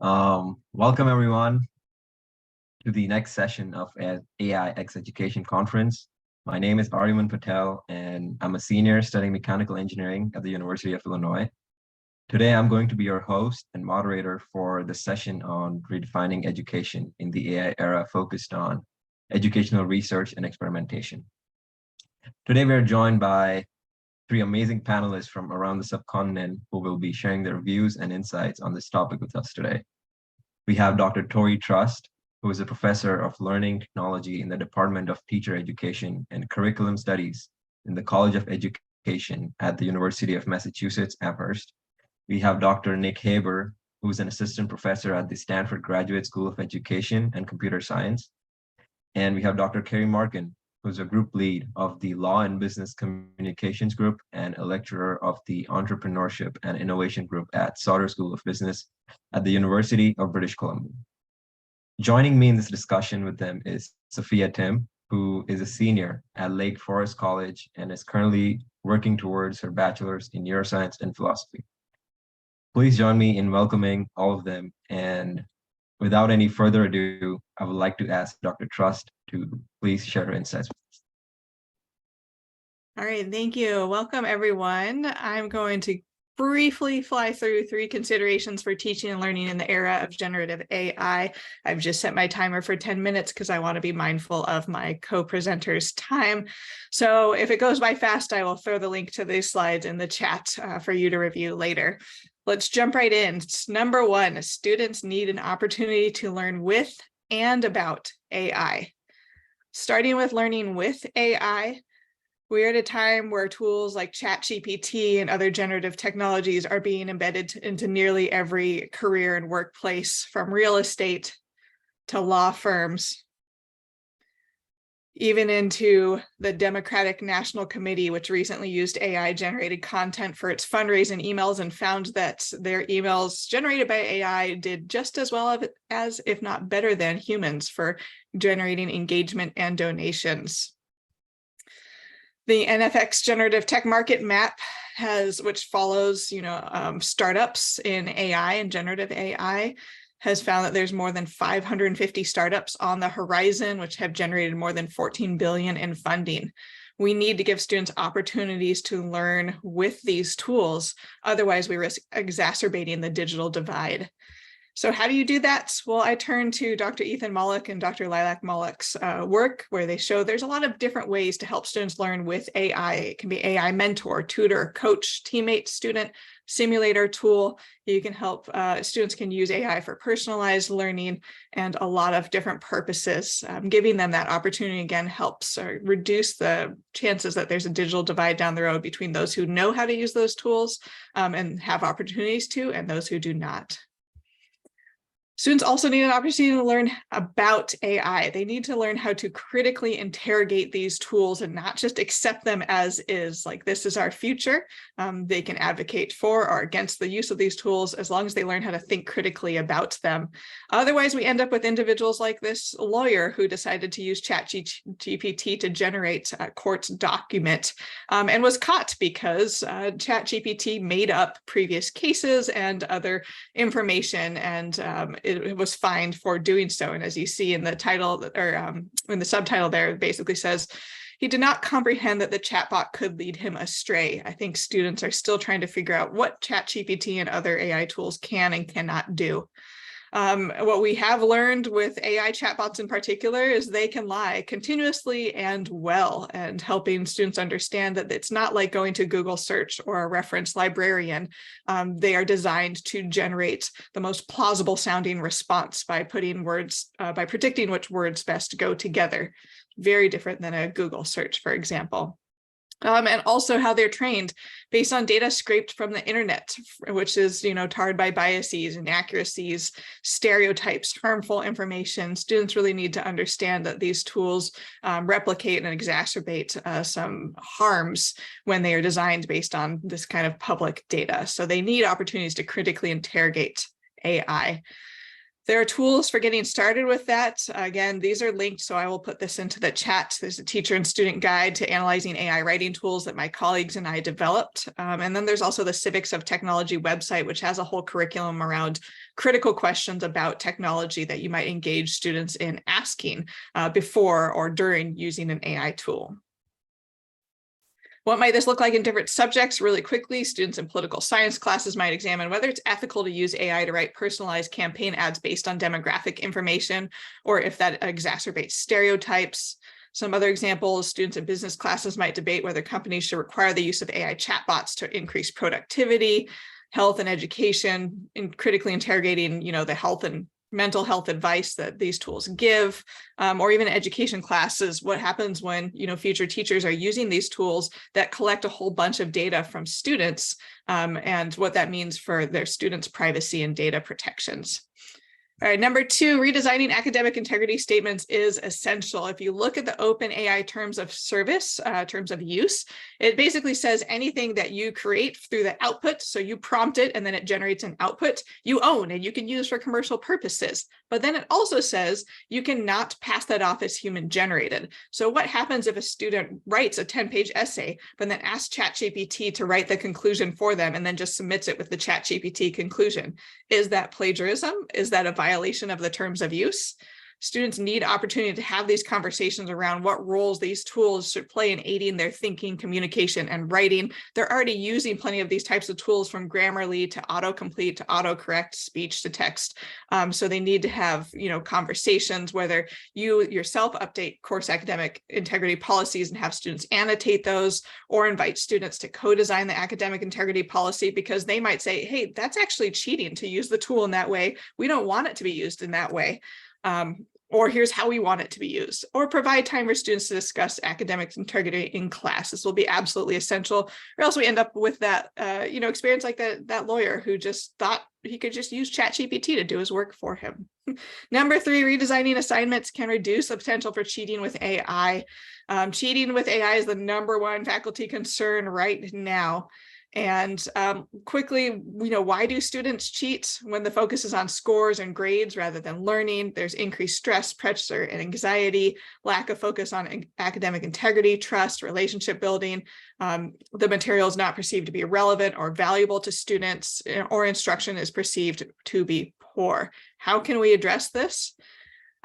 Welcome everyone to the next session of AI X Education Conference. My name is Ariman Patel, and I'm a senior studying mechanical engineering at the University of Illinois. Today, I'm going to be your host and moderator for the session on redefining education in the AI era, focused on educational research and experimentation. Today, we're joined by three amazing panelists from around the subcontinent who will be sharing their views and insights on this topic with us today. We have Dr. Torrey Trust, who is a professor of learning technology in the Department of Teacher Education and Curriculum Studies in the College of Education at the University of Massachusetts Amherst. We have Dr. Nick Haber, who is an assistant professor at the Stanford Graduate School of Education and Computer Science. And we have Dr. Carrie Markin, who's a group lead of the Law and Business Communications Group and a lecturer of the Entrepreneurship and Innovation Group at Sauder School of Business at the University of British Columbia. Joining me in this discussion with them is Sophia Tim, who is a senior at Lake Forest College and is currently working towards her bachelor's in neuroscience and philosophy. Please join me in welcoming all of them. And without any further ado, I would like to ask Dr. Trust to please share her insights with us. All right, thank you. Welcome, everyone. I'm going to briefly fly through three considerations for teaching and learning in the era of generative AI. I've just set my timer for 10 minutes because I want to be mindful of my co-presenter's time. So if it goes by fast, I will throw the link to these slides in the chat for you to review later. Let's jump right in. Number one, students need an opportunity to learn with and about AI. Starting with learning with AI, we're at a time where tools like ChatGPT and other generative technologies are being embedded into nearly every career and workplace, from real estate to law firms, even into the Democratic National Committee, which recently used AI-generated content for its fundraising emails and found that their emails generated by AI did just as well as, if not better than, humans for generating engagement and donations. The NFX Generative Tech Market Map which follows, startups in AI and generative AI, has found that there's more than 550 startups on the horizon, which have generated more than 14 billion in funding. We need to give students opportunities to learn with these tools. Otherwise, we risk exacerbating the digital divide. So how do you do that? Well, I turn to Dr. Ethan Mollick and Dr. Lilac Mollick's work, where they show there's a lot of different ways to help students learn with AI. It can be AI mentor, tutor, coach, teammate, student, simulator tool. You can help, students can use AI for personalized learning and a lot of different purposes. Giving them that opportunity, again, helps reduce the chances that there's a digital divide down the road between those who know how to use those tools and have opportunities to, and those who do not. Students also need an opportunity to learn about AI. They need to learn how to critically interrogate these tools and not just accept them as is, like this is our future. They can advocate for or against the use of these tools as long as they learn how to think critically about them. Otherwise, we end up with individuals like this lawyer who decided to use ChatGPT to generate a court document and was caught because ChatGPT made up previous cases and other information, and it was fined for doing so. And as you see in the title, or in the subtitle there, it basically says, he did not comprehend that the chatbot could lead him astray. I think students are still trying to figure out what ChatGPT and other AI tools can and cannot do. What we have learned with AI chatbots in particular is they can lie continuously and well, and helping students understand that it's not like going to Google search or a reference librarian. They are designed to generate the most plausible sounding response by putting words, by predicting which words best go together. Very different than a Google search, for example. And also how they're trained based on data scraped from the internet, which is, tarred by biases, inaccuracies, stereotypes, harmful information. Students really need to understand that these tools replicate and exacerbate some harms when they are designed based on this kind of public data. So they need opportunities to critically interrogate AI. There are tools for getting started with that. Again, these are linked, so I will put this into the chat. There's a teacher and student guide to analyzing AI writing tools that my colleagues and I developed. And then there's also the Civics of Technology website, which has a whole curriculum around critical questions about technology that you might engage students in asking before or during using an AI tool. What might this look like in different subjects? Really quickly, students in political science classes might examine whether it's ethical to use AI to write personalized campaign ads based on demographic information, or if that exacerbates stereotypes. Some other examples, students in business classes might debate whether companies should require the use of AI chatbots to increase productivity. Health and education, in critically interrogating, the health and mental health advice that these tools give, or even education classes, what happens when future teachers are using these tools that collect a whole bunch of data from students, and what that means for their students' privacy and data protections. All right, number 2, redesigning academic integrity statements is essential. If you look at the OpenAI terms of service, terms of use, it basically says anything that you create through the output, so you prompt it and then it generates an output, you own and you can use for commercial purposes. But then it also says you cannot pass that off as human generated. So what happens if a student writes a 10-page essay, but then asks ChatGPT to write the conclusion for them and then just submits it with the ChatGPT conclusion? Is that plagiarism? Is that a violation of the terms of use? Students need opportunity to have these conversations around what roles these tools should play in aiding their thinking, communication, and writing. They're already using plenty of these types of tools, from Grammarly to autocomplete to autocorrect, speech to text. So they need to have, conversations, whether you yourself update course academic integrity policies and have students annotate those, or invite students to co-design the academic integrity policy, because they might say, hey, that's actually cheating to use the tool in that way. We don't want it to be used in that way. Or here's how we want it to be used, or provide time for students to discuss academic integrity in class. This will be absolutely essential, or else we end up with that, experience like that lawyer who just thought he could just use ChatGPT to do his work for him. Number 3, redesigning assignments can reduce the potential for cheating with AI. Cheating with AI is the #1 faculty concern right now. And quickly, why do students cheat when the focus is on scores and grades rather than learning? There's increased stress, pressure, and anxiety, lack of focus on academic integrity, trust, relationship building. The material is not perceived to be relevant or valuable to students, or instruction is perceived to be poor. How can we address this?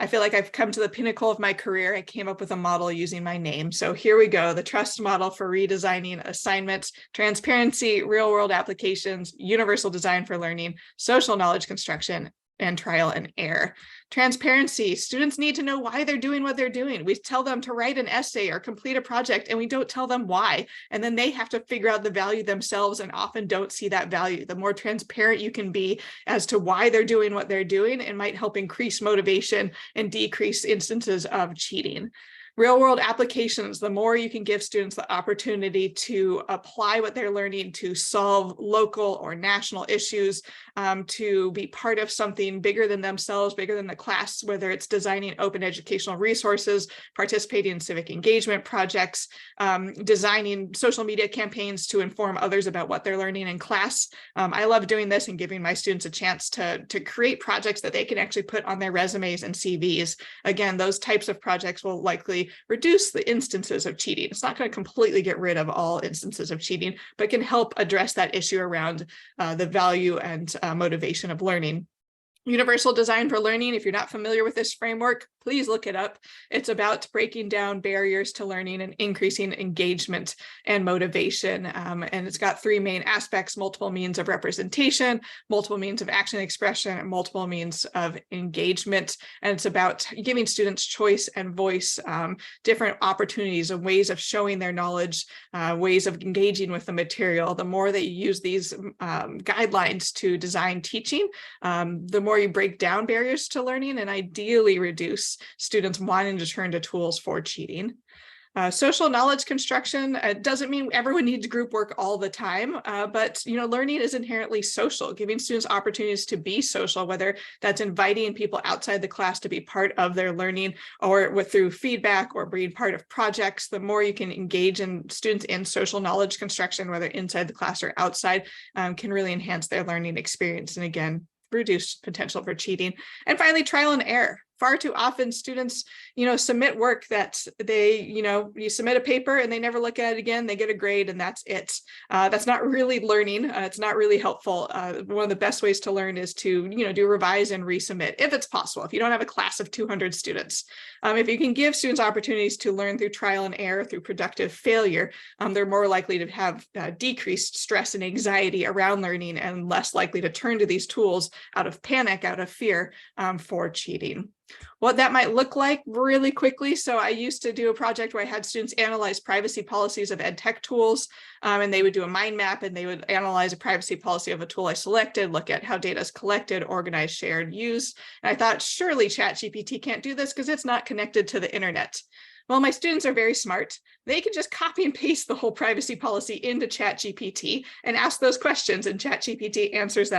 I feel like I've come to the pinnacle of my career. I came up with a model using my name. So here we go, the trust model for redesigning assignments: transparency, real-world applications, universal design for learning, social knowledge construction, and trial and error. Transparency: students need to know why they're doing what they're doing. We tell them to write an essay or complete a project, and we don't tell them why. And then they have to figure out the value themselves, and often don't see that value. The more transparent you can be as to why they're doing what they're doing, it might help increase motivation and decrease instances of cheating. Real world applications: the more you can give students the opportunity to apply what they're learning to solve local or national issues, to be part of something bigger than themselves, bigger than the class, whether it's designing open educational resources, participating in civic engagement projects, designing social media campaigns to inform others about what they're learning in class. I love doing this and giving my students a chance to create projects that they can actually put on their resumes and CVs. Again, those types of projects will likely reduce the instances of cheating. It's not going to completely get rid of all instances of cheating, but can help address that issue around the value and motivation of learning. Universal design for learning: if you're not familiar with this framework, please look it up. It's about breaking down barriers to learning and increasing engagement and motivation. And it's got 3 main aspects: multiple means of representation, multiple means of action expression, and multiple means of engagement. And it's about giving students choice and voice, different opportunities and ways of showing their knowledge, ways of engaging with the material. The more that you use these guidelines to design teaching, the more you break down barriers to learning and ideally reduce students wanting to turn to tools for cheating. Social knowledge construction doesn't mean everyone needs group work all the time, but learning is inherently social. Giving students opportunities to be social, whether that's inviting people outside the class to be part of their learning, or through feedback or being part of projects. The more you can engage in students in social knowledge construction, whether inside the class or outside, can really enhance their learning experience. And again, reduced potential for cheating. And finally, trial and error. Far too often students, submit work that they, you submit a paper and they never look at it again, they get a grade and that's it. That's not really learning. It's not really helpful. One of the best ways to learn is to, do revise and resubmit if it's possible. If you don't have a class of 200 students, if you can give students opportunities to learn through trial and error, through productive failure, they're more likely to have decreased stress and anxiety around learning and less likely to turn to these tools out of panic, out of fear for cheating. What that might look like really quickly. So I used to do a project where I had students analyze privacy policies of ed tech tools, and they would do a mind map and they would analyze a privacy policy of a tool I selected, look at how data is collected, organized, shared, used. And I thought, surely ChatGPT can't do this because it's not connected to the internet. Well, my students are very smart. They can just copy and paste the whole privacy policy into ChatGPT and ask those questions, and ChatGPT answers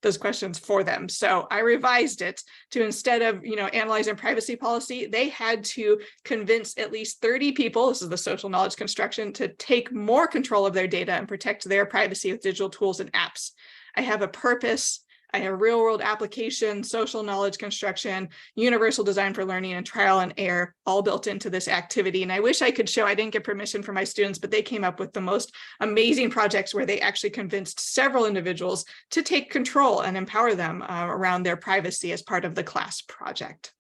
those questions for them. So I revised it to, instead of analyzing privacy policy, they had to convince at least 30 people, this is the social knowledge construction, to take more control of their data and protect their privacy with digital tools and apps. I have a purpose. I have real world application, social knowledge construction, universal design for learning, and trial and error all built into this activity. And I wish I could show, I didn't get permission from my students, but they came up with the most amazing projects where they actually convinced several individuals to take control and empower them around their privacy as part of the class project.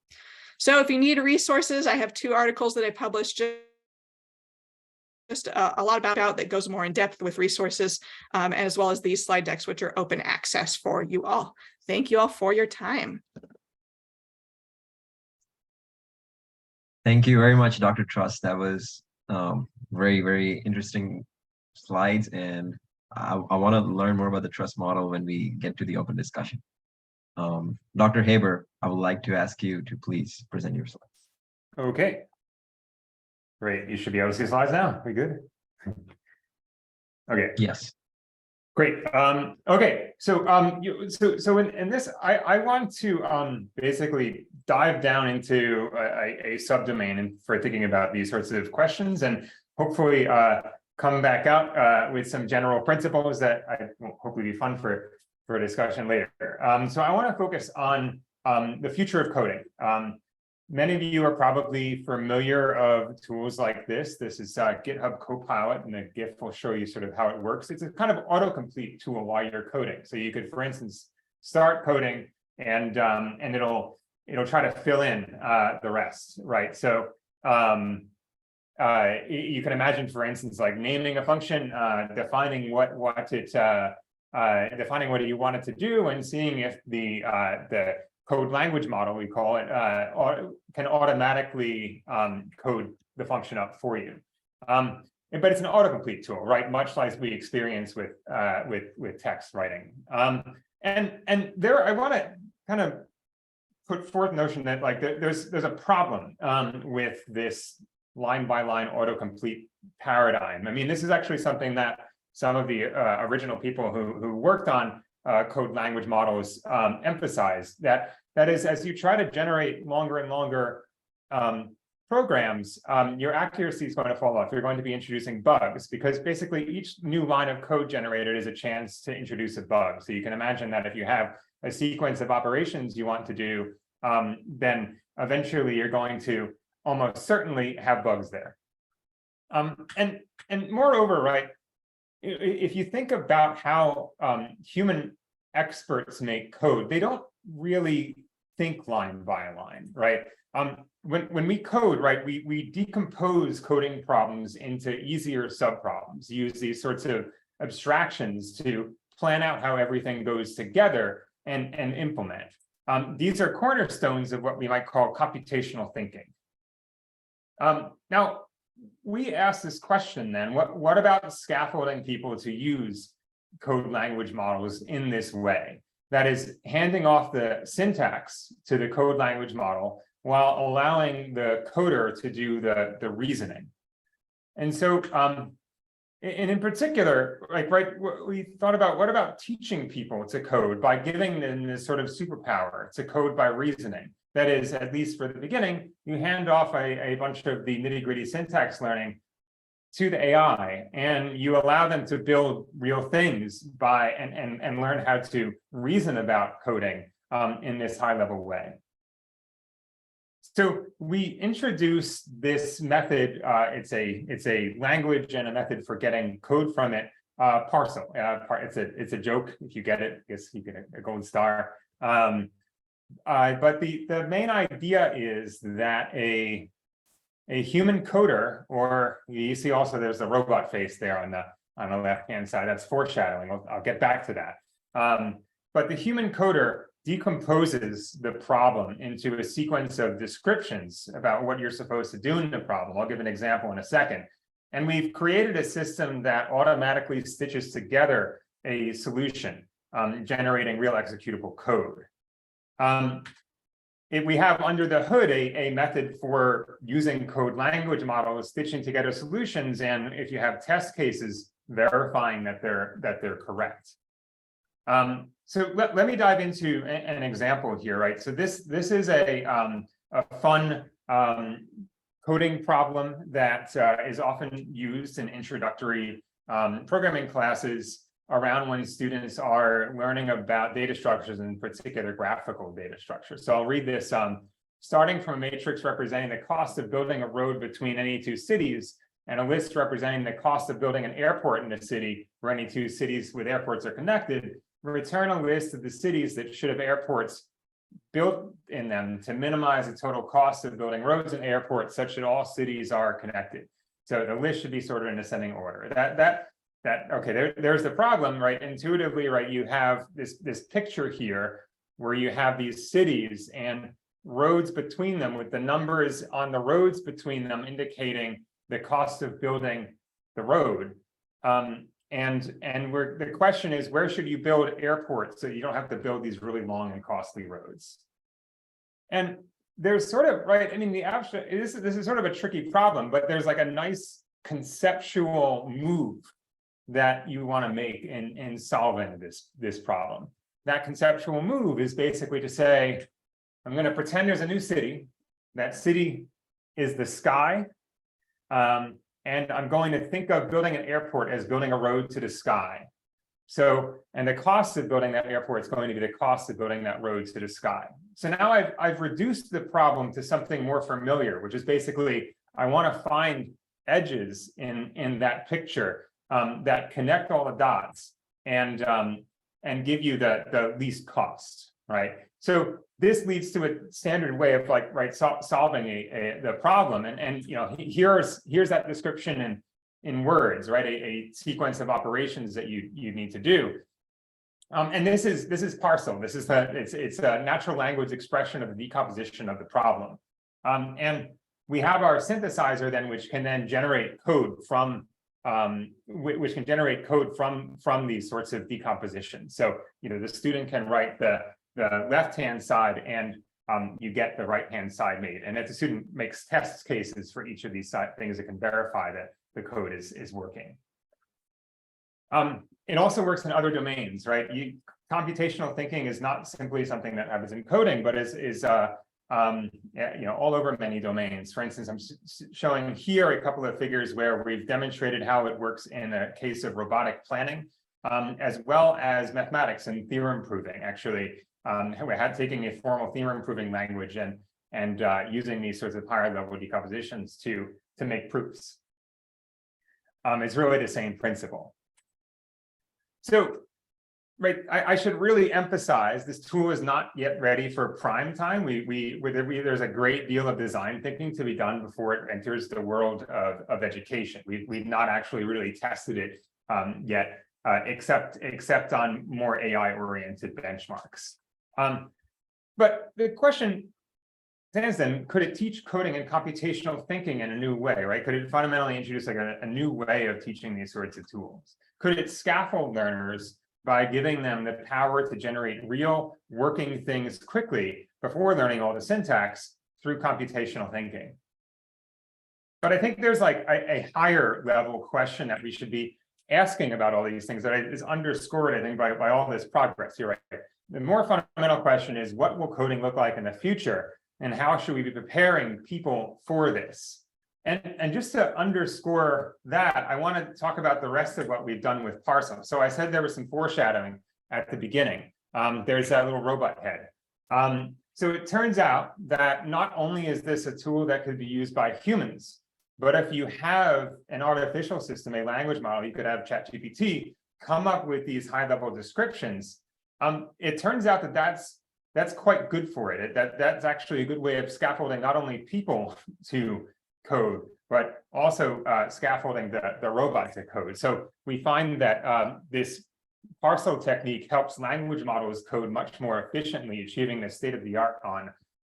So if you need resources, I have 2 articles that I published just a lot about that goes more in depth with resources, as well as these slide decks, which are open access for you all. Thank you all for your time. Thank you very much, Dr. Trust. That was very, very interesting slides, and I want to learn more about the trust model when we get to the open discussion. Dr. Haber, I would like to ask you to please present your slides. Okay. Great. You should be able to see slides now. We good? Okay. Yes. Great. Okay. So in this, I want to basically dive down into a subdomain and for thinking about these sorts of questions, and hopefully come back out with some general principles that will hopefully be fun for a discussion later. So I want to focus on the future of coding. Many of you are probably familiar of tools like this. This is GitHub Copilot, and the GIF will show you sort of how it works. It's a kind of autocomplete tool while you're coding. So you could, for instance, start coding, and it'll try to fill in the rest, right? So you can imagine, for instance, like naming a function, defining what you want it to do, and seeing if the code language model, we call it, can automatically code the function up for you. But it's an autocomplete tool, right? Much like we experience with text writing. And there, I want to kind of put forth the notion that like there's a problem with this line by line autocomplete paradigm. I mean, this is actually something that some of the original people who worked on code language models emphasize, that is, as you try to generate longer and longer programs, your accuracy is going to fall off. You're going to be introducing bugs, because basically each new line of code generated is a chance to introduce a bug. So you can imagine that if you have a sequence of operations you want to do, then eventually you're going to almost certainly have bugs there. And moreover, right, if you think about how human experts make code, they don't really think line by line, right? When we code, right, we decompose coding problems into easier subproblems, use these sorts of abstractions to plan out how everything goes together and implement. These are cornerstones of what we might call computational thinking. Now, we ask this question then, what about scaffolding people to use code language models in this way? That is, handing off the syntax to the code language model while allowing the coder to do the reasoning. And so, and in particular, like, right, we thought about, what about teaching people to code by giving them this sort of superpower to code by reasoning? That is, at least for the beginning, you hand off a bunch of the nitty-gritty syntax learning to the AI, and you allow them to build real things by and learn how to reason about coding in this high-level way. So we introduce this method. It's a language and a method for getting code from it. Parcel. It's a joke. If you get it, I guess you get a gold star. But the main idea is that a human coder, or you see also there's a robot face there on the left-hand side. That's foreshadowing. I'll get back to that. But the human coder decomposes the problem into a sequence of descriptions about what you're supposed to do in the problem. I'll give an example in a second. And we've created a system that automatically stitches together a solution, generating real executable code. We have under the hood a method for using code language models, stitching together solutions, and if you have test cases, verifying that they're correct. So let me dive into an example here, right? So this is a fun coding problem that is often used in introductory programming classes around when students are learning about data structures, in particular graphical data structures. So I'll read this. Starting from a matrix representing the cost of building a road between any two cities, and a list representing the cost of building an airport in a city where any two cities with airports are connected, return a list of the cities that should have airports built in them to minimize the total cost of building roads and airports such that all cities are connected. So the list should be sorted in ascending order. Okay, there's the problem, right? Intuitively, right, you have this picture here where you have these cities and roads between them, with the numbers on the roads between them indicating the cost of building the road. The question is, where should you build airports so you don't have to build these really long and costly roads? And there's sort of, right, I mean, the abstract, this is sort of a tricky problem, but there's like a nice conceptual move that you want to make in solving this problem. That conceptual move is basically to say, I'm going to pretend there's a new city. That city is the sky. And I'm going to think of building an airport as building a road to the sky. So, and the cost of building that airport is going to be the cost of building that road to the sky. So now I've reduced the problem to something more familiar, which is basically, I want to find edges in that picture that connect all the dots and give you the least cost, right? So this leads to a standard way of solving the problem. And you know, here's that description in words, right? A sequence of operations that you need to do. And this is Parcel. This is it's a natural language expression of the decomposition of the problem. And we have our synthesizer then, which can then generate code from these sorts of decompositions. So, you know, the student can write the left-hand side and you get the right-hand side made. And if the student makes test cases for each of these things, it can verify that the code is working. It also works in other domains, right? Computational thinking is not simply something that happens in coding, but is you know, all over many domains. For instance, I'm showing here a couple of figures where we've demonstrated how it works in a case of robotic planning, as well as mathematics and theorem proving. Actually, we had taking a formal theorem proving language and using these sorts of higher level decompositions to make proofs. It's really the same principle. So, right, I should really emphasize this tool is not yet ready for prime time. There's a great deal of design thinking to be done before it enters the world of education. We've not actually really tested it yet, except on more AI-oriented benchmarks. But the question stands then, could it teach coding and computational thinking in a new way, right? Could it fundamentally introduce like a new way of teaching these sorts of tools? Could it scaffold learners by giving them the power to generate real working things quickly before learning all the syntax through computational thinking? But I think there's like a higher level question that we should be asking about all these things that is underscored, I think, by all this progress here, right? The more fundamental question is, what will coding look like in the future? And how should we be preparing people for this? And just to underscore that, I want to talk about the rest of what we've done with Parcel. So I said there was some foreshadowing at the beginning. There's that little robot head. So it turns out that not only is this a tool that could be used by humans, but if you have an artificial system, a language model, you could have ChatGPT come up with these high-level descriptions. It turns out that that's quite good for it. That's actually a good way of scaffolding not only people to code, but also scaffolding the robot to code. So we find that this Parcel technique helps language models code much more efficiently, achieving the state-of-the-art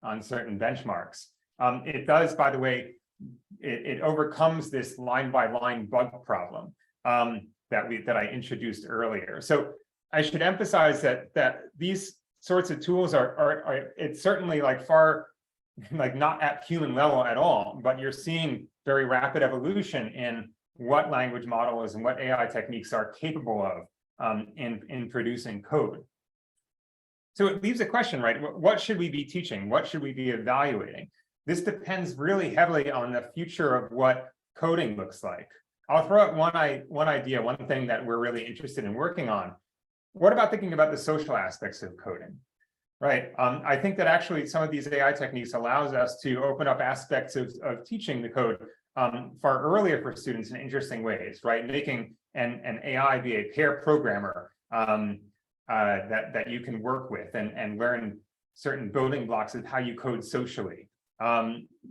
on certain benchmarks. It does, by the way, it overcomes this line-by-line bug problem that I introduced earlier. So I should emphasize that these sorts of tools are it's certainly not at human level at all, but you're seeing very rapid evolution in what language models and what AI techniques are capable of in producing code. So it leaves a question, right? What should we be teaching? What should we be evaluating? This depends really heavily on the future of what coding looks like. I'll throw out one idea, one thing that we're really interested in working on. What about thinking about the social aspects of coding? Right. I think that actually some of these AI techniques allows us to open up aspects of teaching the code far earlier for students in interesting ways, right? Making an AI be a pair programmer that you can work with and learn certain building blocks of how you code socially.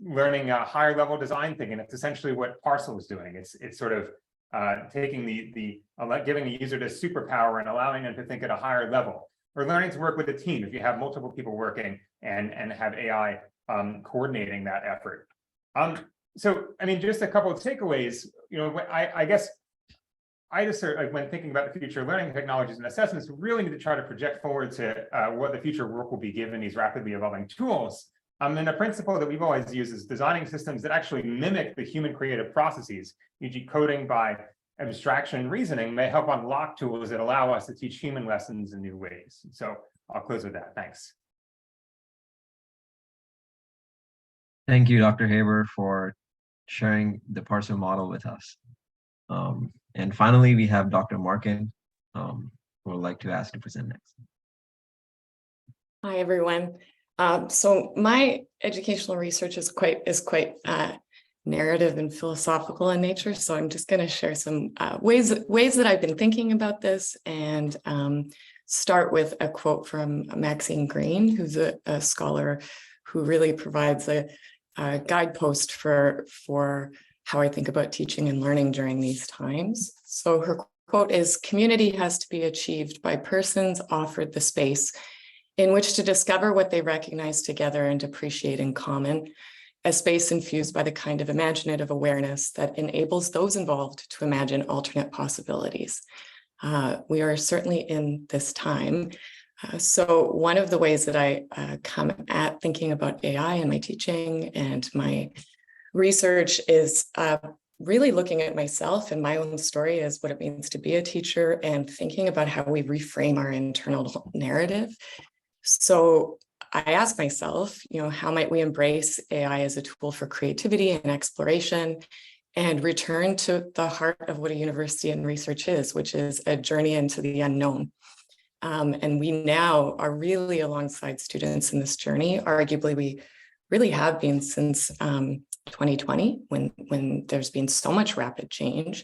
Learning a higher level design thinking. It's essentially what Parcel is doing. It's sort of taking giving the user the superpower and allowing them to think at a higher level. Or learning to work with a team if you have multiple people working and have AI coordinating that effort. So, I mean, just a couple of takeaways. I guess I just when thinking about the future of learning technologies and assessments, we really need to try to project forward to what the future work will be given these rapidly evolving tools. And the principle that we've always used is designing systems that actually mimic the human creative processes, e.g. coding by abstraction and reasoning may help unlock tools that allow us to teach human lessons in new ways. So I'll close with that. Thanks. Thank you, Dr. Haber, for sharing the Parcel model with us. And finally, we have Dr. Markin, who would like to ask to present next. Hi, everyone. So my educational research is quite narrative and philosophical in nature. So I'm just going to share some ways that I've been thinking about this and start with a quote from Maxine Greene, who's a scholar who really provides a guidepost for how I think about teaching and learning during these times. So her quote is, "Community has to be achieved by persons offered the space in which to discover what they recognize together and appreciate in common, a space infused by the kind of imaginative awareness that enables those involved to imagine alternate possibilities." We are certainly in this time. So one of the ways that I come at thinking about AI in my teaching and my research is really looking at myself and my own story as what it means to be a teacher and thinking about how we reframe our internal narrative. So I ask myself, how might we embrace AI as a tool for creativity and exploration and return to the heart of what a university and research is, which is a journey into the unknown. And we now are really alongside students in this journey. Arguably, we really have been since 2020, when there's been so much rapid change.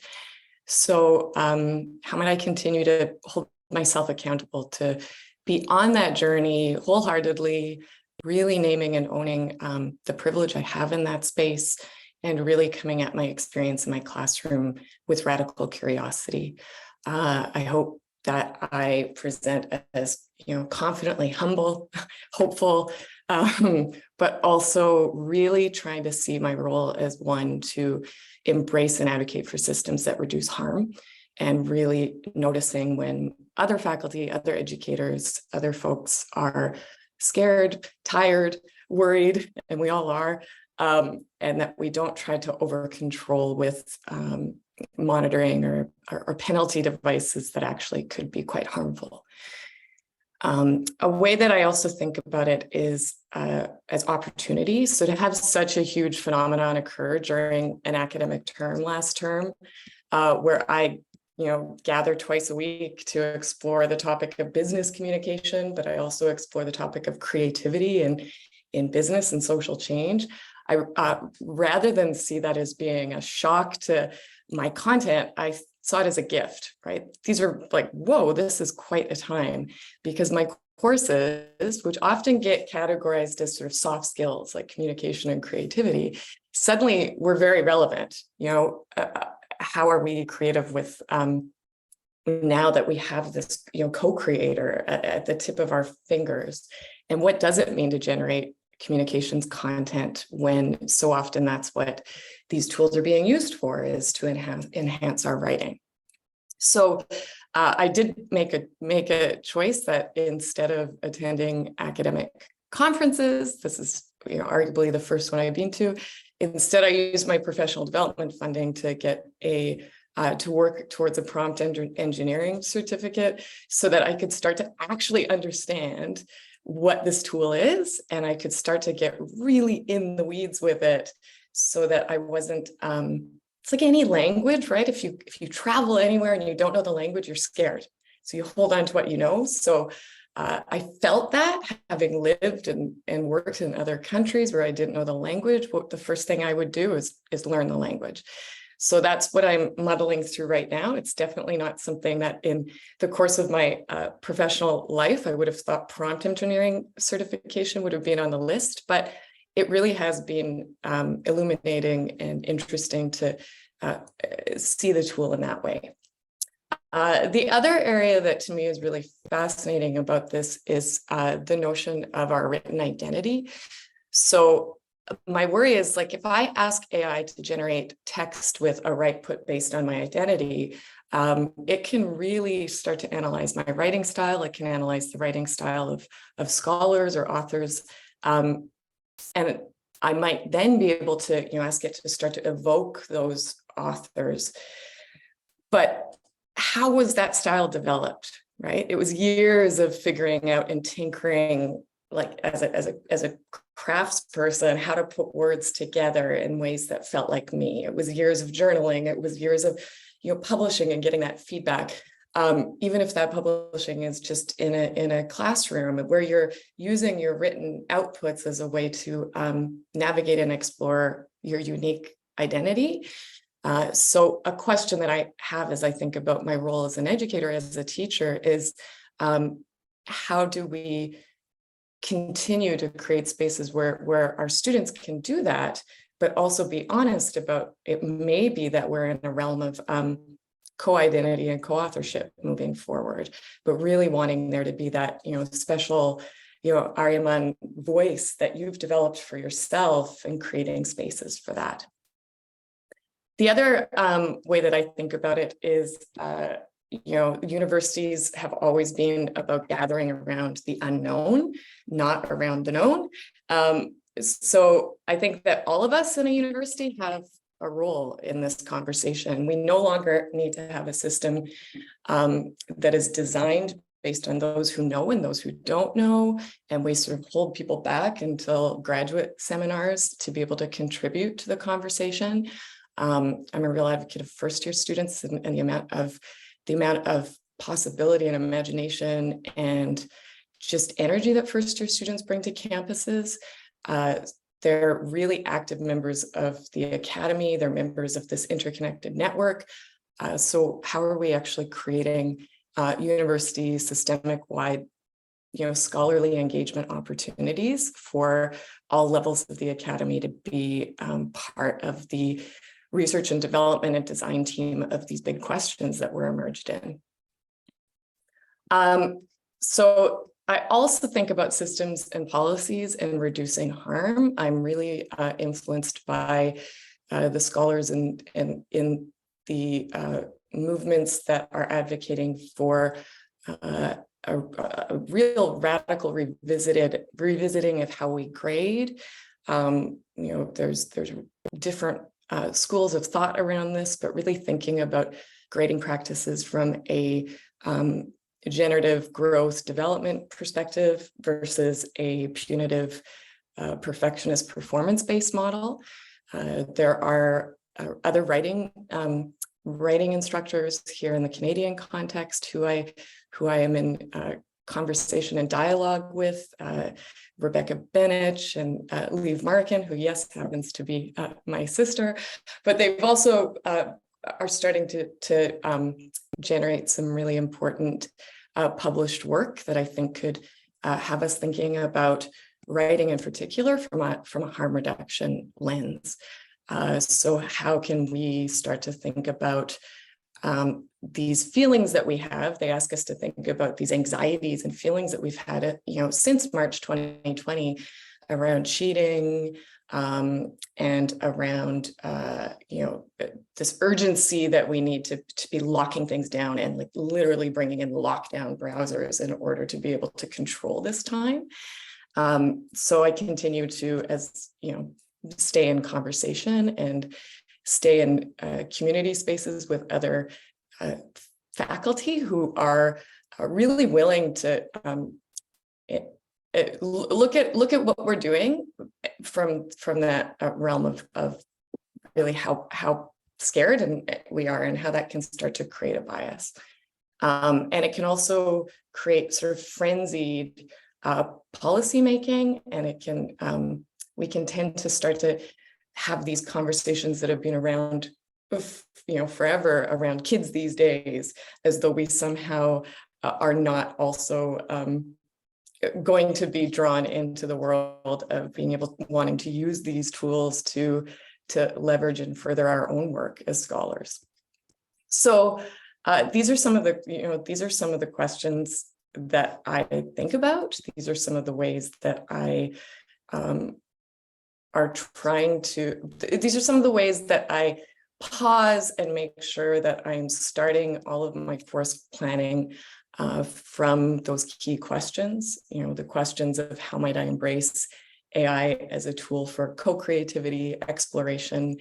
So how might I continue to hold myself accountable to be on that journey wholeheartedly, really naming and owning the privilege I have in that space, and really coming at my experience in my classroom with radical curiosity. I hope that I present as, confidently humble, hopeful, but also really trying to see my role as one to embrace and advocate for systems that reduce harm, and really noticing when other faculty, other educators, other folks are scared, tired, worried, and we all are, and that we don't try to over control with monitoring or penalty devices that actually could be quite harmful. A way that I also think about it is as opportunity. So to have such a huge phenomenon occur during an academic term last term, where I gather twice a week to explore the topic of business communication, but I also explore the topic of creativity and in business and social change. I rather than see that as being a shock to my content, I saw it as a gift, right? These are like, whoa, this is quite a time, because my courses, which often get categorized as sort of soft skills like communication and creativity, suddenly were very relevant. How are we creative with now that we have this co-creator at the tip of our fingers? And what does it mean to generate communications content when so often that's what these tools are being used for, is to enhance our writing? So I did make a choice that instead of attending academic conferences, this is arguably the first one I've been to, instead I used my professional development funding to get to work towards a prompt engineering certificate, so that I could start to actually understand what this tool is, and I could start to get really in the weeds with it, so that I wasn't it's like any language, right? If you travel anywhere and you don't know the language, you're scared, so you hold on to what you know. So I felt that, having lived and worked in other countries where I didn't know the language, what the first thing I would do is learn the language. So that's what I'm muddling through right now. It's definitely not something that in the course of my professional life, I would have thought prompt engineering certification would have been on the list, but it really has been illuminating and interesting to see the tool in that way. The other area that to me is really fascinating about this is the notion of our written identity. So my worry is, like, if I ask AI to generate text with a right put based on my identity, it can really start to analyze my writing style. It can analyze the writing style of scholars or authors. And I might then be able to ask it to start to evoke those authors. But how was that style developed, right? It was years of figuring out and tinkering, like as a craftsperson, how to put words together in ways that felt like me. It was years of journaling. It was years of publishing and getting that feedback. Even if that publishing is just in a classroom where you're using your written outputs as a way to navigate and explore your unique identity. So a question that I have as I think about my role as an educator, as a teacher, is how do we continue to create spaces where our students can do that, but also be honest about it may be that we're in a realm of co-identity and co-authorship moving forward, but really wanting there to be that special Aryaman voice that you've developed for yourself, and creating spaces for that. The other way that I think about it is universities have always been about gathering around the unknown, not around the known. So I think that all of us in a university have a role in this conversation. We no longer need to have a system that is designed based on those who know and those who don't know, and we sort of hold people back until graduate seminars to be able to contribute to the conversation. I'm a real advocate of first-year students and the amount of possibility and imagination and just energy that first-year students bring to campuses. They're really active members of the academy. They're members of this interconnected network. So how are we actually creating university systemic-wide, scholarly engagement opportunities for all levels of the academy to be part of the research and development and design team of these big questions that we're emerged in. So I also think about systems and policies and reducing harm. I'm really influenced by the scholars and in the movements that are advocating for a real radical revisiting of how we grade. There's different schools of thought around this, but really thinking about grading practices from a generative growth development perspective versus a punitive perfectionist performance-based model. There are other writing instructors here in the Canadian context who I am in conversation and dialogue with, Rebecca Benich and Liv Markin, who, yes, happens to be my sister, but they've also are starting to generate some really important published work that I think could have us thinking about writing in particular from a harm reduction lens. So how can we start to think about these feelings that we have? They ask us to think about these anxieties and feelings that we've had, since March 2020 around cheating and around, this urgency that we need to be locking things down and like literally bringing in lockdown browsers in order to be able to control this time. So I continue to, stay in conversation and stay in community spaces with other faculty who are really willing to look at what we're doing from that realm of really how scared we are and how that can start to create a bias. And it can also create sort of frenzied policy making, and it can we can tend to start to have these conversations that have been around forever around kids these days, as though we somehow are not also going to be drawn into the world of wanting to use these tools to leverage and further our own work as scholars. So these are some of the questions that I think about. These are some of the ways that I these are some of the ways that I pause and make sure that I'm starting all of my course planning from those key questions, the questions of how might I embrace AI as a tool for co-creativity, exploration,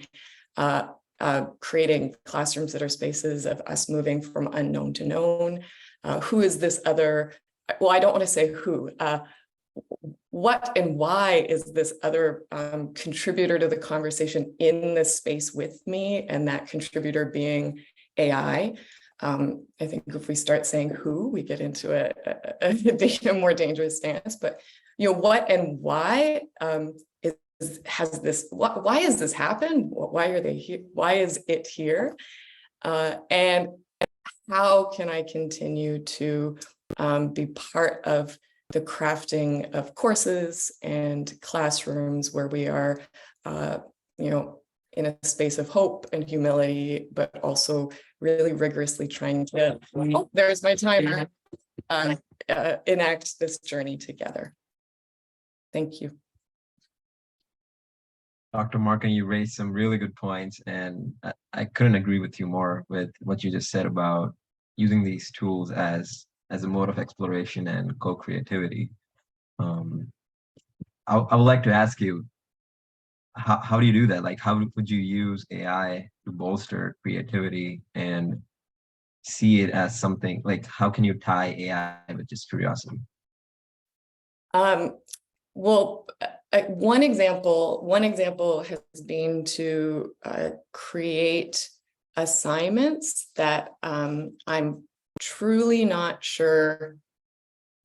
creating classrooms that are spaces of us moving from unknown to known. Who is this other, well, I don't want to say who, what and why is this other contributor to the conversation in this space with me, and that contributor being AI. I think if we start saying who, we get into a more dangerous stance, but what and why has this, why has this happened? Why are they here? Why is it here? And how can I continue to be part of the crafting of courses and classrooms where we are, in a space of hope and humility, but also really rigorously trying to, oh, there's my timer, enact this journey together. Thank you. Dr. Markin, you raised some really good points, and I couldn't agree with you more with what you just said about using these tools as a mode of exploration and co-creativity. I would like to ask you, how do you do that? Like, how would you use AI to bolster creativity and see it as something, like, how can you tie AI with just curiosity? Well, one example has been to create assignments that I'm truly not sure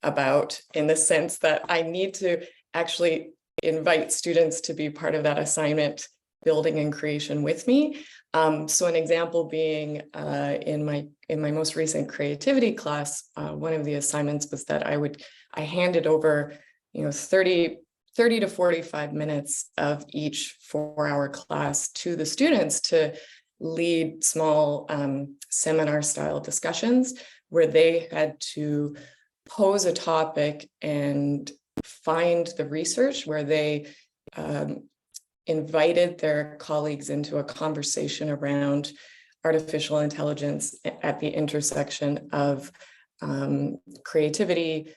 about, in the sense that I need to actually invite students to be part of that assignment building and creation with me. So an example being in my most recent creativity class, one of the assignments was that I handed over 30 to 45 minutes of each 4-hour class to the students to lead small seminar style discussions where they had to pose a topic and find the research, where they invited their colleagues into a conversation around artificial intelligence at the intersection of creativity,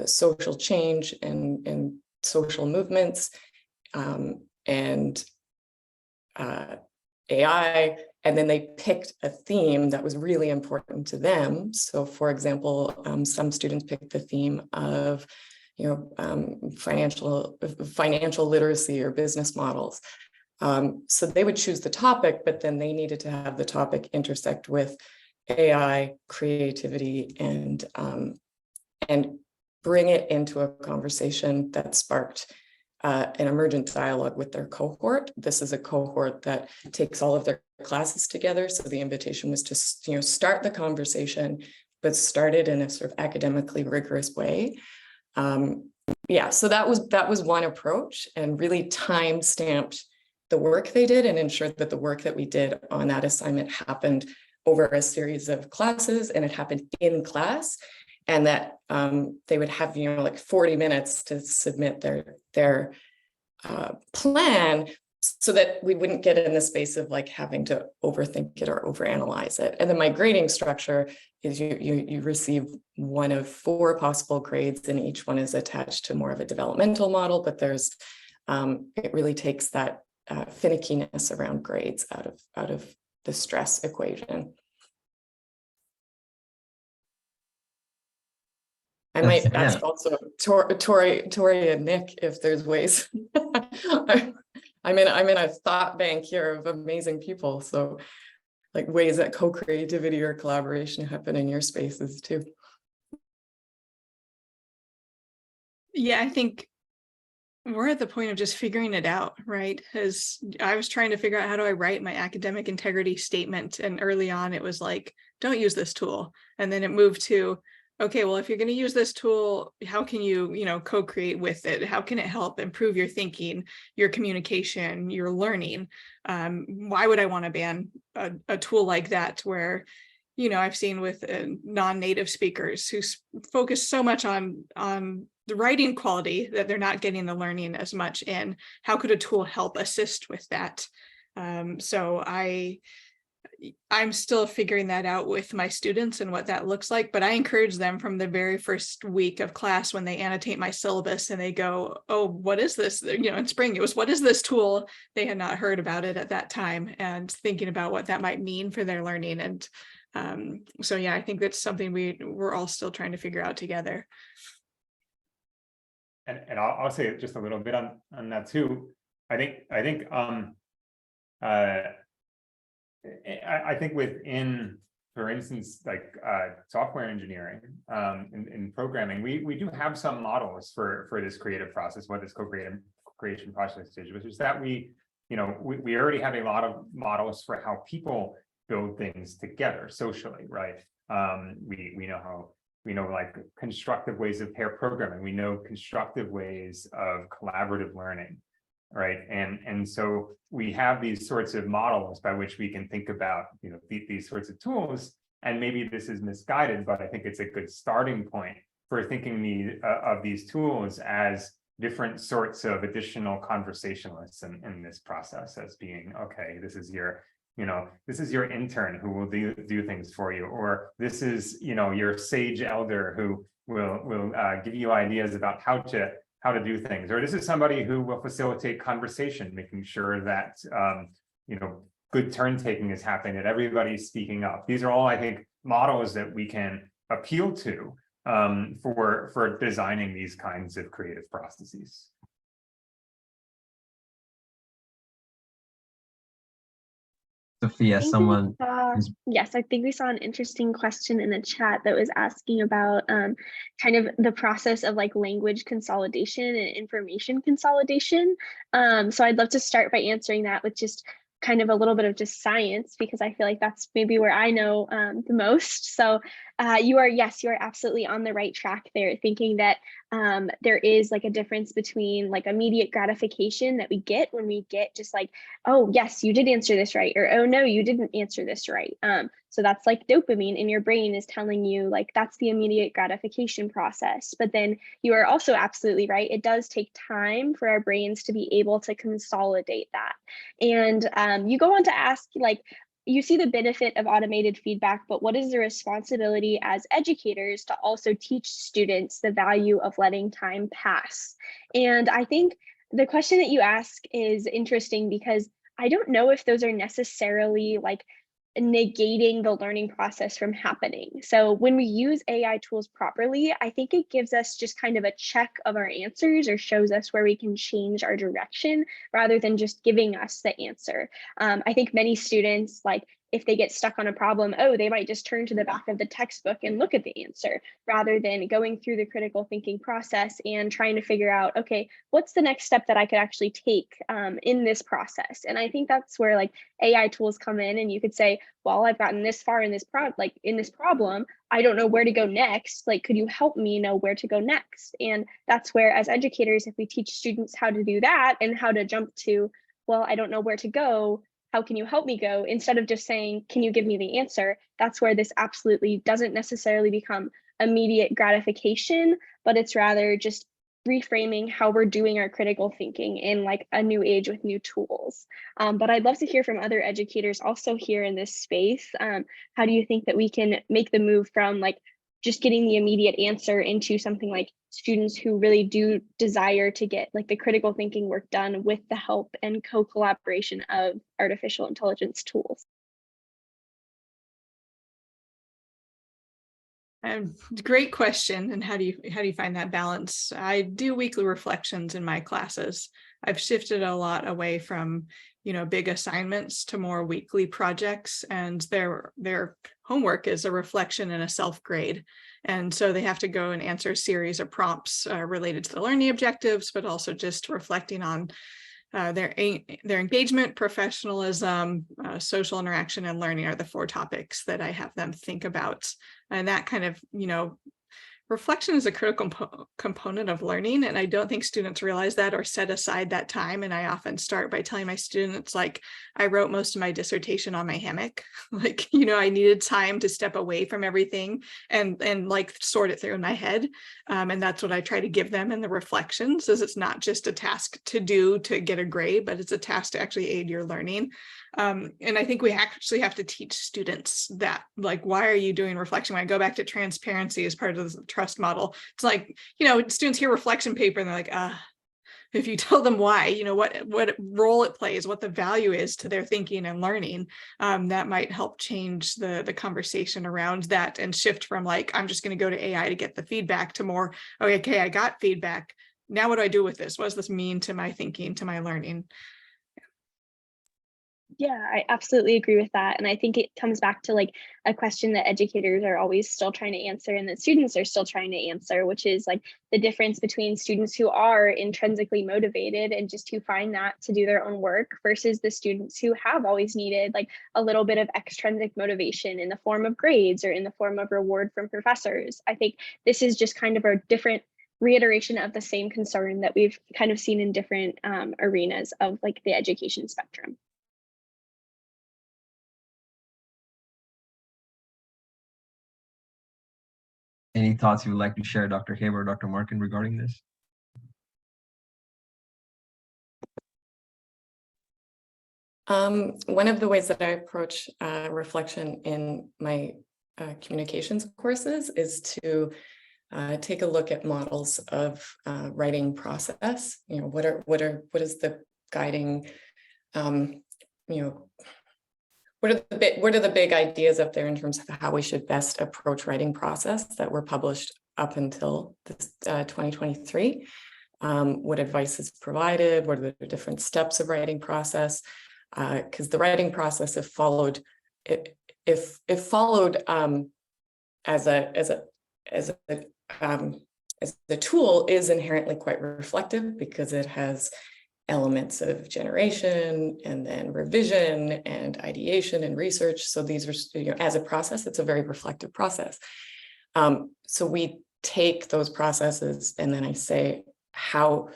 social change, and social movements, and AI, And then they picked a theme that was really important to them. So for example, some students picked the theme of, financial literacy or business models. So they would choose the topic, but then they needed to have the topic intersect with AI, creativity, and bring it into a conversation that sparked an emergent dialogue with their cohort. This is a cohort that takes all of their classes together. So the invitation was to, start the conversation, but start it in a sort of academically rigorous way. So that was one approach, and really time-stamped the work they did and ensured that the work that we did on that assignment happened over a series of classes, and it happened in class, and that they would have, like 40 minutes to submit their plan, so that we wouldn't get in the space of like having to overthink it or overanalyze it. And then my grading structure is you receive one of 4 possible grades, and each one is attached to more of a developmental model, but there's it really takes that finickiness around grades out of the stress equation. I might ask also Torrey and Nick if there's ways. I'm in a thought bank here of amazing people. So like ways that co-creativity or collaboration happen in your spaces too. Yeah, I think we're at the point of just figuring it out, right? Because I was trying to figure out, how do I write my academic integrity statement? And early on, it was like, don't use this tool. And then it moved to, okay, well, if you're going to use this tool, how can you, co-create with it? How can it help improve your thinking, your communication, your learning? Why would I want to ban a tool like that where, I've seen with non-native speakers who focus so much on the writing quality that they're not getting the learning as much in. How could a tool help assist with that? So I'm still figuring that out with my students and what that looks like, but I encourage them from the very first week of class when they annotate my syllabus and they go, oh, what is this? In spring, it was, what is this tool? They had not heard about it at that time, and thinking about what that might mean for their learning. And so, yeah, I think that's something we're all still trying to figure out together. And I'll say just a little bit on that too. I think within, for instance, like software engineering, in programming, we do have some models for this creative process, what this co-creation process is, which is that we already have a lot of models for how people build things together socially, right? We know like constructive ways of pair programming. We know constructive ways of collaborative learning. Right. And so we have these sorts of models by which we can think about, these sorts of tools. And maybe this is misguided, but I think it's a good starting point for thinking of these tools as different sorts of additional conversationalists in this process, as being, okay, this is your intern who will do things for you, or this is, your sage elder who will give you ideas about how to do things, or this is somebody who will facilitate conversation, making sure that good turn taking is happening, that everybody's speaking up. These are all, I think, models that we can appeal to for designing these kinds of creative processes. Sophia, Yes, I think we saw an interesting question in the chat that was asking about kind of the process of like language consolidation and information consolidation. So I'd love to start by answering that with just kind of a little bit of just science, because I feel like that's maybe where I know the most. So you are absolutely on the right track there, thinking that there is like a difference between like immediate gratification that we get when we get just like, oh, yes, you did answer this right, or oh, no, you didn't answer this right. So that's like dopamine in your brain is telling you like that's the immediate gratification process. But then you are also absolutely right. It does take time for our brains to be able to consolidate that. And you go on to ask, like, you see the benefit of automated feedback, but what is the responsibility as educators to also teach students the value of letting time pass? And I think the question that you ask is interesting, because I don't know if those are necessarily like negating the learning process from happening. So when we use AI tools properly, I think it gives us just kind of a check of our answers or shows us where we can change our direction rather than just giving us the answer. I think many students, like if they get stuck on a problem, they might just turn to the back of the textbook and look at the answer rather than going through the critical thinking process and trying to figure out, okay, what's the next step that I could actually take in this process? And I think that's where like AI tools come in, and you could say, well, I've gotten this far in this problem, I don't know where to go next. Like, could you help me know where to go next? And that's where, as educators, if we teach students how to do that and how to jump to, well, I don't know where to go, how can you help me go? Instead of just saying, can you give me the answer? That's where this absolutely doesn't necessarily become immediate gratification, but it's rather just reframing how we're doing our critical thinking in like a new age with new tools. But I'd love to hear from other educators also here in this space. How do you think that we can make the move from like just getting the immediate answer into something like students who really do desire to get like the critical thinking work done with the help and co-collaboration of artificial intelligence tools? Great question. And how do you find that balance? I do weekly reflections in my classes. I've shifted a lot away from, big assignments to more weekly projects, and their homework is a reflection and a self-grade. And so they have to go and answer a series of prompts related to the learning objectives, but also just reflecting on their engagement, professionalism, social interaction, and learning are the 4 topics that I have them think about. And that kind of, reflection is a critical component of learning. And I don't think students realize that or set aside that time. And I often start by telling my students, like, I wrote most of my dissertation on my hammock. Like, I needed time to step away from everything and like sort it through in my head. And that's what I try to give them in the reflections, is it's not just a task to do to get a grade, but it's a task to actually aid your learning. And I think we actually have to teach students that, like, why are you doing reflection? When I go back to transparency as part of the trust model, it's like, students hear reflection paper and they're like, if you tell them why, what role it plays, what the value is to their thinking and learning, that might help change the conversation around that and shift from like, I'm just going to go to AI to get the feedback to more, okay, I got feedback. Now what do I do with this? What does this mean to my thinking, to my learning? Yeah, I absolutely agree with that. And I think it comes back to like a question that educators are always still trying to answer and that students are still trying to answer, which is like the difference between students who are intrinsically motivated and just who find that to do their own work versus the students who have always needed like a little bit of extrinsic motivation in the form of grades or in the form of reward from professors. I think this is just kind of a different reiteration of the same concern that we've kind of seen in different arenas of like the education spectrum. Any thoughts you would like to share, Dr. Haber or Dr. Markin, regarding this? One of the ways that I approach reflection in my communications courses is to take a look at models of writing process. What is the guiding, what are the big ideas up there in terms of how we should best approach writing process that were published up until this 2023? What advice is provided? What are the different steps of writing process? Because the writing process, if followed as a tool, is inherently quite reflective because it has elements of generation and then revision and ideation and research. So these are, as a process, it's a very reflective process. So we take those processes and then I say, how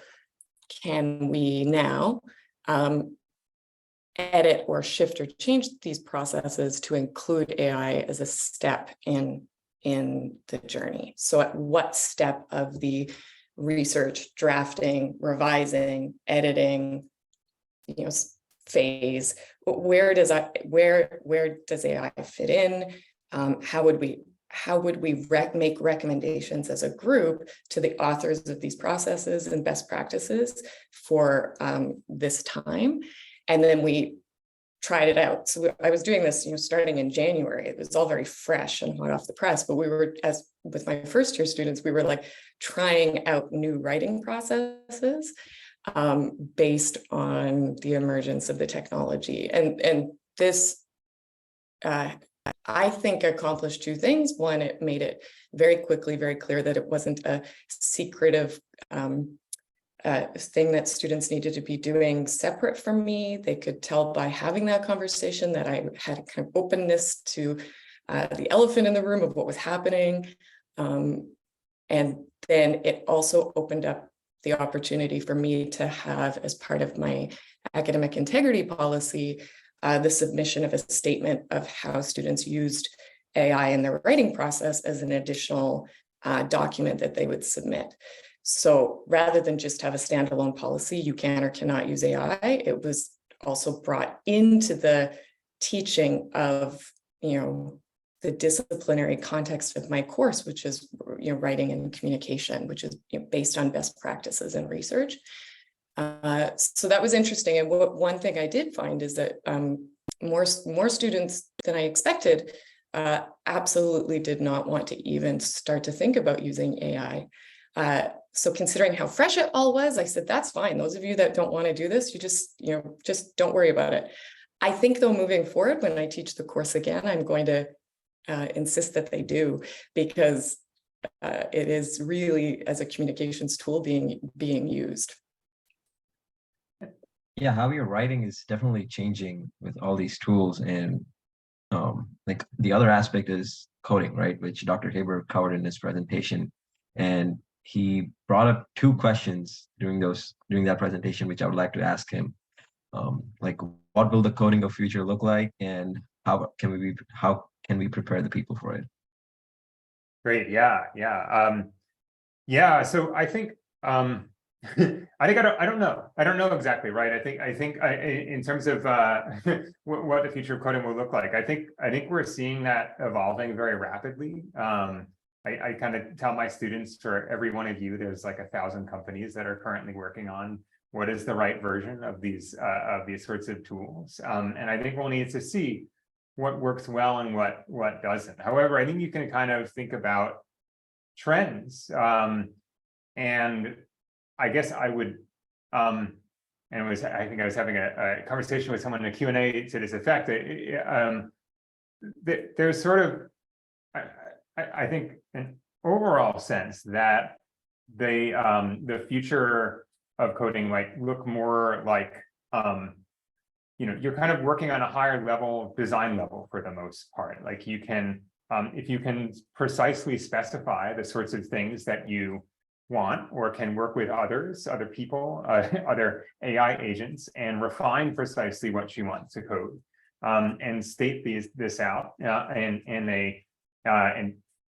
can we now edit or shift or change these processes to include AI as a step in the journey? So at what step of the research, drafting, revising, editing, phase, where does AI fit in? How would we make recommendations as a group to the authors of these processes and best practices for this time? And then we tried it out. So I was doing this, starting in January. It was all very fresh and hot off the press, but we were, as with my first year students, we were like trying out new writing processes based on the emergence of the technology. And this, I think, accomplished two things. One, it made it very quickly, very clear that it wasn't a secretive thing that students needed to be doing separate from me. They could tell by having that conversation that I had kind of openness to the elephant in the room of what was happening. And then it also opened up the opportunity for me to have, as part of my academic integrity policy, the submission of a statement of how students used AI in their writing process as an additional document that they would submit. So rather than just have a standalone policy, you can or cannot use AI, it was also brought into the teaching of, the disciplinary context of my course, which is, writing and communication, which is based on best practices and research. So that was interesting. And one thing I did find is that more students than I expected absolutely did not want to even start to think about using AI. So considering how fresh it all was, I said, that's fine. Those of you that don't want to do this, you just don't worry about it. I think though, moving forward, when I teach the course again, I'm going to insist that they do, because it is really as a communications tool being used. Yeah, how you're writing is definitely changing with all these tools. And like the other aspect is coding, right? Which Dr. Haber covered in his presentation. And he brought up two questions during that presentation, which I would like to ask him. Like, what will the coding of future look like, and how can we prepare the people for it? Great, yeah. So I think I don't know exactly, right? I think in terms of what the future of coding will look like, I think we're seeing that evolving very rapidly. I kind of tell my students, for every one of you, there's like 1,000 companies that are currently working on what is the right version of these sorts of tools. And I think we'll need to see what works well and what doesn't. However, I think you can kind of think about trends. And I guess I would, I think I was having a conversation with someone in a Q&A to this effect. There's sort of, I think, an overall sense that the future of coding might look more like, you're kind of working on a higher level, design level for the most part. Like you can, if you can precisely specify the sorts of things that you want, or can work with other people, other AI agents, and refine precisely what you want to code, and state this out in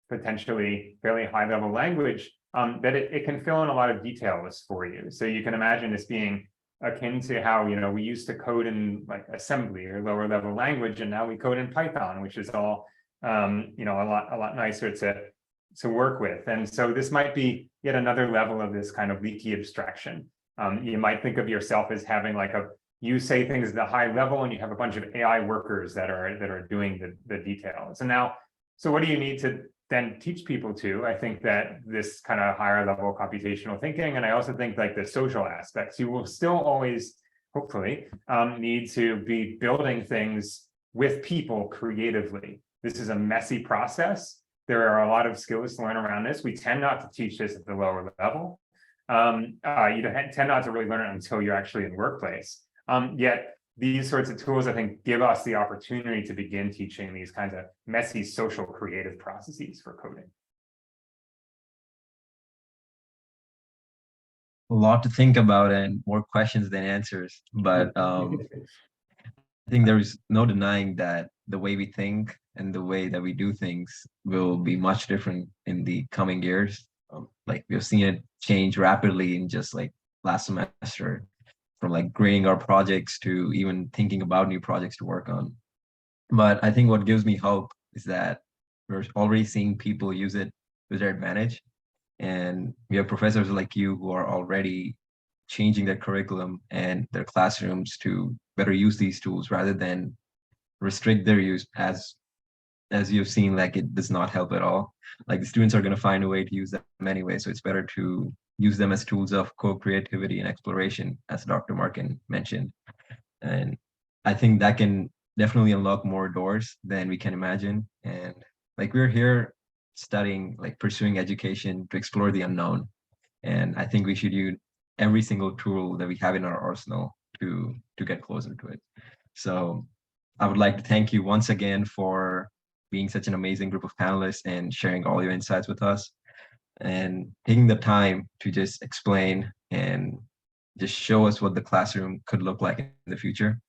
potentially fairly high level language, that it can fill in a lot of details for you. So you can imagine this being akin to how we used to code in like assembly or lower level language, and now we code in Python, which is all a lot nicer to work with. And so this might be yet another level of this kind of leaky abstraction. You might think of yourself as having like you say things at a high level, and you have a bunch of AI workers that are doing the details. And now, so what do you need to then teach people to? I think that this kind of higher level computational thinking, and I also think like the social aspects, you will still always, hopefully, need to be building things with people creatively. This is a messy process. There are a lot of skills to learn around this. We tend not to teach this at the lower level. You tend not to really learn it until you're actually in the workplace. Yet these sorts of tools, I think, give us the opportunity to begin teaching these kinds of messy social creative processes for coding. A lot to think about and more questions than answers, but I think there's no denying that the way we think and the way that we do things will be much different in the coming years. Like we've seen it change rapidly in just like last semester, from like grading our projects to even thinking about new projects to work on. But I think what gives me hope is that we're already seeing people use it to their advantage. And we have professors like you who are already changing their curriculum and their classrooms to better use these tools rather than restrict their use, as you've seen, like it does not help at all. Like the students are going to find a way to use them anyway, so it's better to use them as tools of co-creativity and exploration, as Dr. Markin mentioned. And I think that can definitely unlock more doors than we can imagine. And like we're here studying, like pursuing education to explore the unknown. And I think we should use every single tool that we have in our arsenal to get closer to it. So I would like to thank you once again for being such an amazing group of panelists and sharing all your insights with us and taking the time to just explain and just show us what the classroom could look like in the future.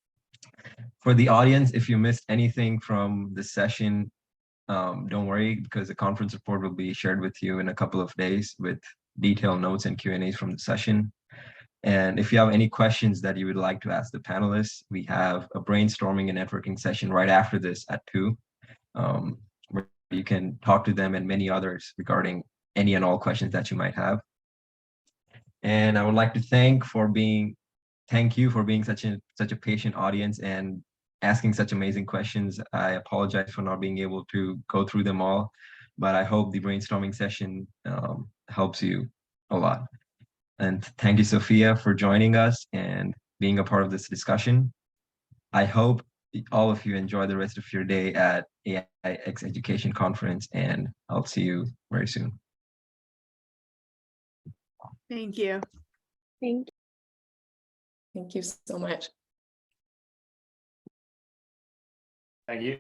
For the audience, if you missed anything from this session, don't worry, because the conference report will be shared with you in a couple of days with detailed notes and Q&As from the session. And if you have any questions that you would like to ask the panelists, we have a brainstorming and networking session right after this at 2, where you can talk to them and many others regarding any and all questions that you might have. And I would like to thank you for being such a patient audience and asking such amazing questions. I apologize for not being able to go through them all, but I hope the brainstorming session helps you a lot. And thank you, Sophia, for joining us and being a part of this discussion. I hope all of you enjoy the rest of your day at AIX Education Conference, and I'll see you very soon. Thank you. Thank Thank you so much. Thank you.